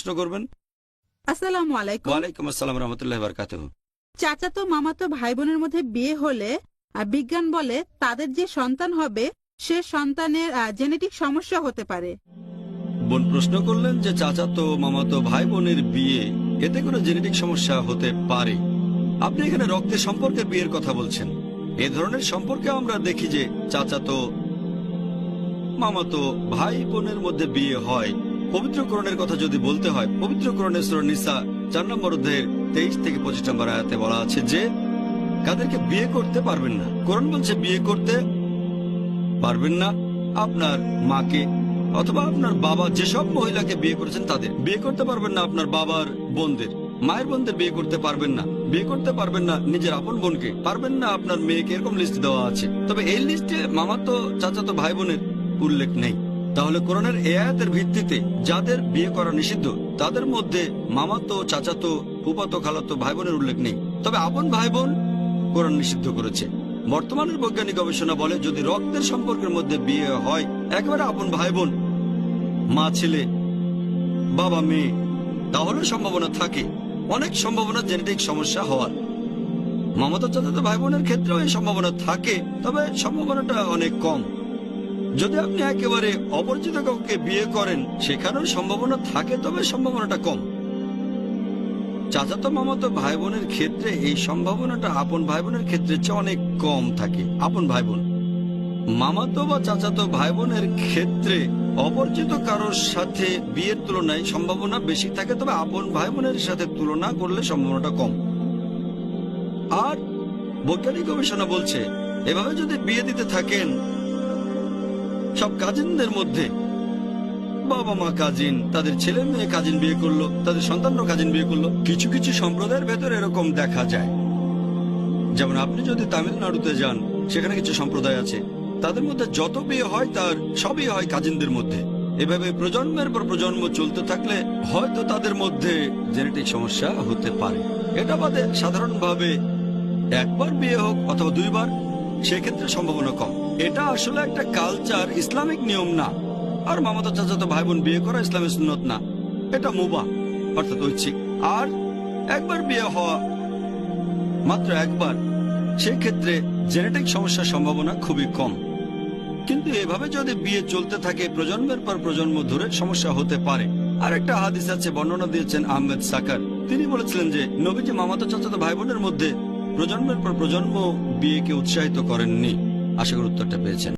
প্রশ্ন করবেন। আসসালামু আলাইকুম। ওয়ালাইকুম আসসালাম রহমতুল্লাহ বারকাতুহু। চাচাতো মামাতো ভাই বোনের মধ্যে বিয়ে হলে বিজ্ঞান বলে তাদের যে সন্তান হবে সে সন্তানের জেনেটিক সমস্যা হতে পারে। বোন প্রশ্ন করলেন যে চাচাতো মামাতো ভাই বোনের বিয়ে, এতে করে জেনেটিক সমস্যা হতে পারে। আপনি এখানে রক্তের সম্পর্কে বিয়ের কথা বলছেন। এ ধরনের সম্পর্কে আমরা দেখি যে চাচাতো মামাতো ভাই বোনের মধ্যে বিয়ে হয়। পবিত্র কোরআনের কথা যদি বলতে হয়, পবিত্র কোরআনের সূরা নিসা 4 নম্বর অধ্যায়ের 23 থেকে 25 নম্বর আয়াতে বলা আছে যে কাদেরকে বিয়ে করতে পারবেন না। কোরআন বলছে বিয়ে করতে পারবেন না আপনার মাকে অথবা আপনার বাবা যেসব মহিলাকে বিয়ে করেছেন তাদের বিয়ে করতে পারবেন না। আপনার বাবার বোনদের, মায়ের বোনদের বিয়ে করতে পারবেন না। বিয়ে করতে পারবেন না নিজের আপন বোনকে, পারবেন না আপনার মেয়েকে। এরকম লিস্ট দেওয়া আছে। তবে এই লিস্টে মামাতো চাচাতো ভাই বোনের উল্লেখ নেই। তাহলে কোরআনের এই আয়াতের ভিত্তিতে যাদের বিয়ে করা নিষিদ্ধ তাদের মধ্যে মামাতো চাচাতো ফুফাতো খালাতো ভাই বোনের উল্লেখ নেই। তবে আপন ভাই বোন কোরআন নিষিদ্ধ করেছে। বর্তমানের বৈজ্ঞানিক গবেষণা বলে যদি রক্তের সম্পর্কের মধ্যে বিয়ে হয়, একেবারে আপন ভাই বোন, মা ছেলে, বাবা মেয়ে, তাহলে সম্ভাবনা থাকে, অনেক সম্ভাবনা জেনেটিক সমস্যা হওয়ার। মামাতো চাচাতো ভাই বোনের ক্ষেত্রেও এই সম্ভাবনা থাকে, তবে সম্ভাবনাটা অনেক কম। যদি আপনি একেবারে অপরিচিত কাউকে বিয়ে করেন সেখানেও সম্ভাবনা থাকে, তবে সম্ভাবনাটা কম। চাচাতো মামাতো ভাই বোনের ক্ষেত্রে এই সম্ভাবনাটা আপন ভাই বোনের ক্ষেত্রে চেয়ে অনেক কম থাকে। আপন ভাই বোন, মামাতো বা চাচাতো ভাই বোনের ক্ষেত্রে অপরিচিত কারোর সাথে বিয়ের তুলনায় সম্ভাবনা বেশি থাকে, তবে আপন ভাই বোনের সাথে তুলনা করলে সম্ভাবনাটা কম। আর বৈজ্ঞানিক গবেষণা বলছে এভাবে যদি বিয়ে দিতে থাকেন সব কাজিনদের মধ্যে, বাবা মা কাজিন, তাদের ছেলে মেয়ে কাজিন বিয়ে করলো, তাদের সন্তানরাও কাজিন বিয়ে করলো। কিছু কিছু সম্প্রদায়ের ভেতর এরকম দেখা যায়। যেমন আপনি যদি তামিলনাড়ুতে যান, সেখানে কিছু সম্প্রদায় আছে, তাদের মধ্যে যত বিয়ে হয় তার সবই হয় কাজিনদের মধ্যে। এভাবে প্রজন্মের পর প্রজন্ম চলতে থাকলে হয়তো তাদের মধ্যে জেনেটিক সমস্যা হতে পারে। এটা বাদে সাধারণভাবে একবার বিয়ে হোক অথবা দুইবার, সেক্ষেত্রে সম্ভাবনা কম। এটা আসলে একটা কালচার, ইসলামিক নিয়ম না। আর মামাতো চাচাতো ভাই বোন বিয়ে করা ইসলামের সুন্নত না, এটা মুবাহ অর্থাৎ ঐচ্ছিক। আর একবার বিয়ে হওয়া, মাত্র একবার, সেক্ষেত্রে জেনেটিক সমস্যার সম্ভাবনা খুবই কম। কিন্তু এভাবে যদি বিয়ে চলতে থাকে প্রজন্মের পর প্রজন্ম ধরে সমস্যা হতে পারে। আর একটা হাদিস আছে, বর্ণনা দিয়েছেন আহমেদ সাকার। তিনি বলেছিলেন যে নবীজি মামাতো চাচাতো ভাই বোনের মধ্যে প্রজন্মের পর প্রজন্ম বিয়েকে উৎসাহিত করেননি। আশা করি উত্তরটা পেয়েছেন।